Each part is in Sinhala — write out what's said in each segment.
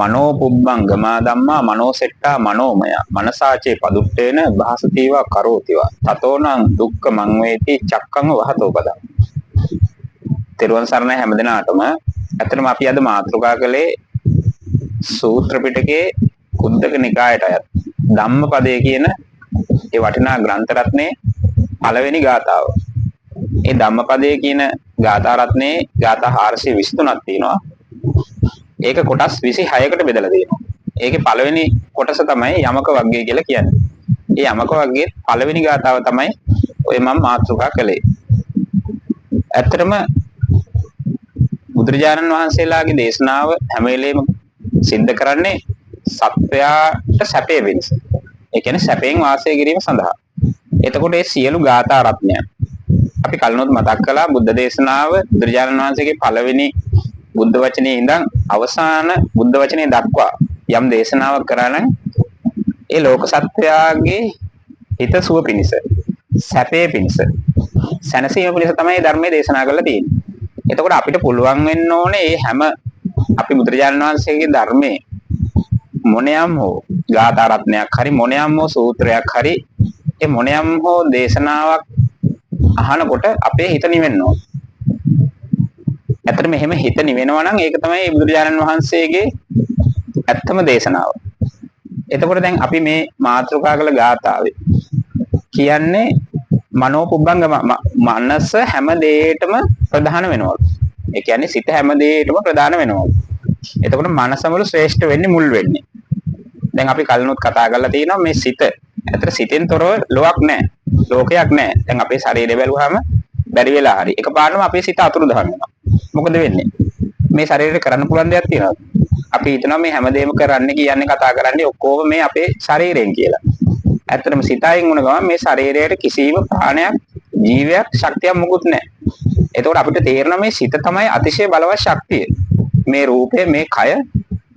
මනෝ පුබ්බංගමා ධම්මා මනෝසෙට්ටා මනෝමය මනසාචේ පදුට්ටේන භාසතිවා කරෝතිවා තතෝනං දුක්ඛ මං වේති චක්කං වහතෝ පදං. තෙරුවන් සරණයි හැමදෙනාටම. ඇත්තටම අපි අද මාතෘකා කළේ සූත්‍ර පිටකයේ කුද්දක නිකායට අයත් ධම්මපදයේ කියන ඒ වටිනා ග්‍රන්ථ රත්නයේ පළවෙනි ගාථාව. ඒ ධම්මපදයේ කියන ගාථා රත්නයේ ගාථා 423ක් තියෙනවා. ඒක කොටස් 26කට බෙදලා තියෙනවා. ඒකේ පළවෙනි කොටස තමයි යමක වග්ගය කියලා කියන්නේ. ඒ යමක වග්ගයේ පළවෙනි ගාථාව තමයි ඔය මම මාතෘකා කළේ. ඇත්තටම බුදුරජාණන් වහන්සේලාගේ දේශනාව හැම වෙලේම සිද්ධ කරන්නේ සත්වයාට සැපේ වෙනස. ඒ කියන්නේ සැපෙන් වාසය කිරීම සඳහා. එතකොට මේ සියලු ගාථා රත්නය අපි කලිනුත් මතක් කළා බුද්ධ දේශනාව බුදුරජාණන් වහන්සේගේ පළවෙනි බුද්ධ වචනේ ඉඳන් අවසාන බුද්ධ වචනේ දක්වා යම් දේශනාවක් කරා නම් ඒ ලෝක සත්වයාගේ හිත සුව පිණිස සැපේ පිණිස සැනසීම පිණිස තමයි ධර්මයේ දේශනා කරලා තියෙන්නේ. එතකොට අපිට පුළුවන් වෙන්න ඕනේ මේ හැම අපි බුදුරජාණන් වහන්සේගේ ධර්මයේ මොනියම් හෝ ගාථා රත්නයක් හරි මොනියම් හෝ සූත්‍රයක් හරි ඒ මොනියම් හෝ දේශනාවක් අහනකොට අපේ හිත නිවෙන්න ඕනේ. ඇත්තට මෙහෙම හිත නිවෙනවා නම් ඒක තමයි බුදුරජාණන් වහන්සේගේ ඇත්තම දේශනාව. එතකොට දැන් අපි මේ මාතෘකා කළ ගාථාවේ කියන්නේ මනෝ පුබ්බංගම මනස හැම දෙයකටම ප්‍රධාන වෙනවලු. ඒ කියන්නේ සිත හැම දෙයකටම ප්‍රධාන වෙනවලු. එතකොට මනසමලු ශ්‍රේෂ්ඨ වෙන්නේ මුල් වෙන්නේ. දැන් අපි කලිනුත් කතා කරලා තියෙනවා මේ සිත. ඇත්තට සිතෙන් තොරව ලෝකයක් නැහැ. ලෝකයක් නැහැ. දැන් අපේ ශරීරය බැලුවාම බැරි වෙලා හරි එකපාරටම අපේ සිත අතුරුදහන් වෙනවා. මොකද වෙන්නේ? මේ ශරීරේ කරන්න පුළුවන් දෙයක් තියෙනවද? අපි හිතනවා මේ හැමදේම කරන්නේ කියන්නේ කතා කරන්නේ ඔක්කොම මේ අපේ ශරීරයෙන් කියලා. ඇත්තටම සිතයෙන් වුණ ගමන් මේ ශරීරයට කිසිම ප්‍රාණයක් ජීවයක් ශක්තියක් මොකුත් නැහැ. එතකොට අපිට තේරෙනවා මේ සිත තමයි අතිශය බලවත් ශක්තිය. මේ රූපය මේ කය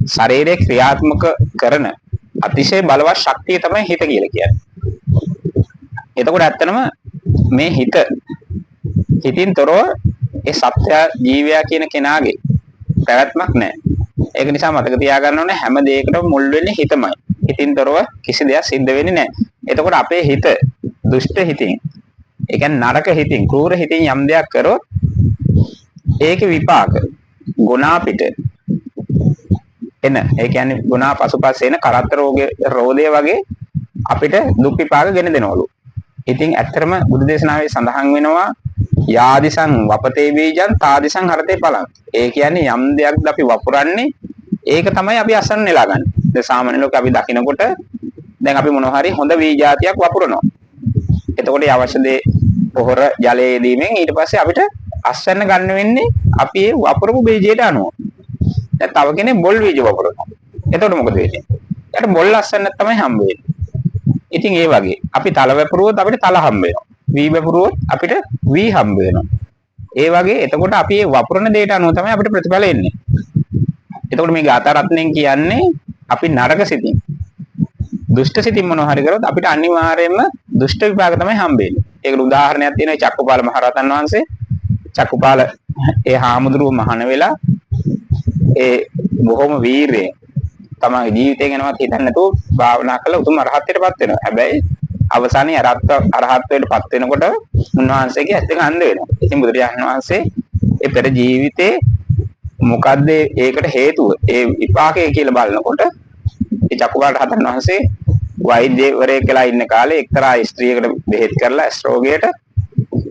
ශරීරයේ ක්‍රියාත්මක කරන අතිශය බලවත් ශක්තිය තමයි හිත කියලා කියන්නේ. එතකොට ඇත්තටම මේ හිතින් තොරව ඒ සත්‍ය ජීවයා කියන කෙනාගේ පැවැත්මක් නැහැ. ඒක නිසා මතක තියාගන්න ඕනේ හැම දෙයකටම මුල් වෙන්නේ හිතමයි. හිතින් තොරව කිසි දෙයක් සිද්ධ වෙන්නේ නැහැ. එතකොට අපේ හිත දුෂ්ට හිතින්, ඒ කියන්නේ නරක හිතින්, ක්‍රූර හිතින් යම් දෙයක් කරොත් ඒකේ විපාක ගුණා පිට එන, ඒ කියන්නේ ගුණා පසුපස එන කරත්ත රෝධය වගේ අපිට දුක් විපාක ගෙන දෙනවලු. ඉතින් ඇත්තටම බුදු දේශනාවේ සඳහන් වෙනවා යාදිසං වපතේ බීජං තාදිසං හරතේ පලං. ඒ කියන්නේ යම් දෙයක්ද අපි වපුරන්නේ ඒක තමයි අපි අසන්න නෙලා ගන්න. දැන් සාමාන්‍ය ලෝකේ අපි දකිනකොට දැන් අපි මොනවා හරි හොඳ වී జాතියක් වපුරනවා. එතකොට ඒ අවශ්‍ය දේ පොහොර ජලයේ යෙදීමෙන් ඊට පස්සේ අපිට අස්වැන්න ගන්න වෙන්නේ අපි ඒ වපුරපු බීජයට අනුව. දැන් තව කෙනෙක් බොල් බීජ වපුරනවා. එතකොට මොකද වෙන්නේ? ඊට බොල් අස්වැන්න තමයි හම්බ වෙන්නේ. ඉතින් ඒ වගේ අපි තල වපුරුවොත් අපිට තල හම්බ වෙනවා. වී වපුරුවොත් අපිට වී හම්බ වෙනවා. ඒ වගේ එතකොට අපි මේ වපුරන දෙයට අනුව තමයි අපිට ප්‍රතිඵල එන්නේ. එතකොට මේ ගාථා රත්නයෙන් කියන්නේ අපි නරක සිතින් දුෂ්ට සිතින් මොනවා හරි කරොත් අපිට අනිවාර්යයෙන්ම දුෂ්ට විපාක තමයි හම්බෙන්නේ. ඒකට උදාහරණයක් තියෙනවා චක්කුපාල මහරහතන් වහන්සේ. චක්කුපාල ඒ හාමුදුරුව මහාන වෙලා ඒ බොහොම වීරයෙන් තමගේ ජීවිතය ගැනවත් හිතන්නේ නැතුව භාවනා කළා උතුම් අරහත්ත්වයටපත් වෙනවා. හැබැයි අවසානයේ අරහත්ත්වයටපත් වෙනකොට උන්වහන්සේගේ ඇස් දෙක අන්ධ වෙනවා. ඉතින් බුදුරජාණන් වහන්සේ ඒ පෙර ජීවිතේ මොකද්ද ඒකට හේතුව? ඒ විපාකය කියලා බලනකොට ඒ චක්කුපාල රහතන් වහන්සේ වෛද්‍යවරයෙක් කියලා ඉන්න කාලේ එක්තරා ස්ත්‍රියකට බෙහෙත් කරලා ඇස් රෝගයට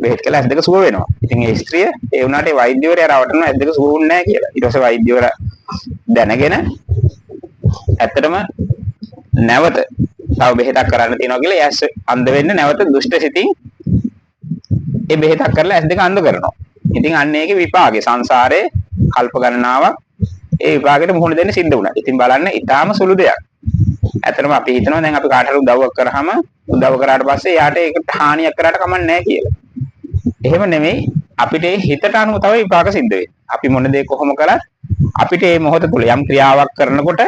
බෙහෙත් කළා ඇස් දෙක සුව වෙනවා. ඉතින් ඒ ස්ත්‍රිය ඒ වුණාට ඒ වෛද්‍යවරයා රවටනවා ඇස් දෙක සුව වුන්නේ නැහැ කියලා. ඊට පස්සේ වෛද්‍යවරයා දැනගෙන ඇත්තටම නැවත තව බෙහෙතක් කරන්න තියෙනවා කියලා ඇස් අන්ධ වෙන්න නැවත දුෂ්ට සිතින් ඒ බෙහෙතක් කරලා ඇස් දෙක අන්ධ කරනවා. ඉතින් අන්න ඒකේ විපාකේ සංසාරේ කල්ප ගණනාවක් ඒ විපාකෙට මුහුණ දෙන්න සිද්ධ වුණා. ඉතින් බලන්න ඊටාම සුළු දෙයක්. ඇත්තටම අපි හිතනවා දැන් අපි කාට හරි උදව්වක් කරාම උදව් කරාට පස්සේ යාට ඒකට හානියක් කරාට කමක් නැහැ කියලා. එහෙම නෙමෙයි අපිට ඒ හිතට අනුව තමයි විපාක සිද්ධ වෙන්නේ. අපි මොන දේ කොහොම කළත් අපිට මේ මොහොත තුල යම් ක්‍රියාවක් කරනකොට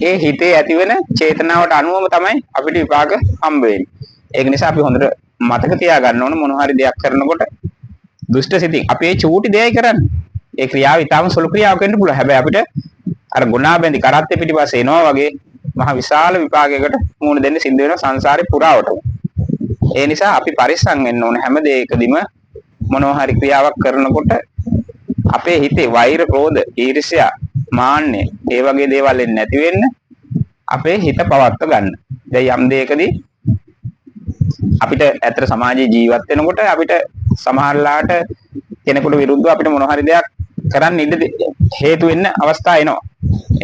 ඒ හිතේ ඇතිවෙන චේතනාවට අනුවම තමයි අපිට විපාක හම්බ වෙන්නේ. ඒක නිසා අපි හොඳට මතක තියාගන්න ඕන මොන හරි දෙයක් කරනකොට දුෂ්ට සිතින් අපි ඒ චූටි දෙයයි කරන්නේ. ඒ ක්‍රියාව ඊටාම සුළු ක්‍රියාවක් වෙන්න පුළුවන්. හැබැයි අපිට අර ගුණාබැඳි කරත්තේ පිටිපස්සේ එනවා වගේ මහ විශාල විපාකයකට මුහුණ දෙන්න සිද්ධ වෙනවා සංසාරේ පුරාවටම. ඒ නිසා අපි පරිස්සම් වෙන්න ඕනේ හැම දෙයකදීම මොනවා හරි ක්‍රියාවක් කරනකොට අපේ හිතේ වෛර, ක්‍රෝධ, ඊර්ෂ්‍යා, මාන්නය ඒ වගේ දේවල් එන්නේ නැති වෙන්න අපේ හිත පවත්ව ගන්න. දැන් යම් දෙයකදී අපිට ඇත්තට සමාජයේ ජීවත් වෙනකොට අපිට සමහරලාට කෙනෙකුට විරුද්ධව අපිට මොන හරි දෙයක් කරන්න ඉඩ හේතු වෙන්න අවස්ථා එනවා.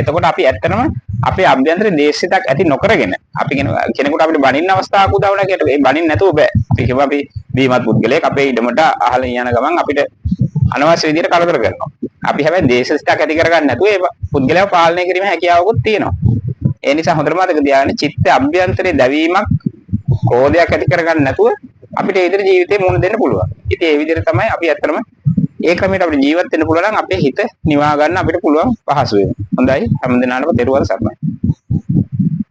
එතකොට අපි ඇත්තටම අපේ අභ්‍යන්තර දේශිතක් ඇති නොකරගෙන අපි කෙනෙකුට අපිට බනින්න අවස්ථාවක් උදා වුණා කියලා ඒ බනින්න නැතුව බෑ. අපි කියව අපි බීමත් පුද්ගලයෙක් අපේ ඉඩමට අහලින් යන ගමන් අපිට අනවශ්‍ය විදිහට කරදර කරනවා. අපි හැබැයි දේශිතක් ඇති කරගන්න නැතුව ඒ පුද්ගලයාව පාලනය කිරීමේ හැකියාවකුත් තියෙනවා. ඒ නිසා හොඳට මතක තියාගන්න චිත්ත අභ්‍යන්තරයේ දැවීමක් ක්‍රෝධයක් ඇති කරගන්න නැතුව අපිට ඒ විදිහට ජීවිතේ මුහුණ දෙන්න පුළුවන්. ඉතින් ඒ විදිහට තමයි අපි ඇත්තටම ඒ ක්‍රමයට අපිට ජීවත් වෙන්න පුළුවන් නම් අපේ හිත නිවා ගන්න අපිට පුළුවන් පහසු වෙනවා. හොඳයි හැමදෙනාටම දරුවන් සරණයි.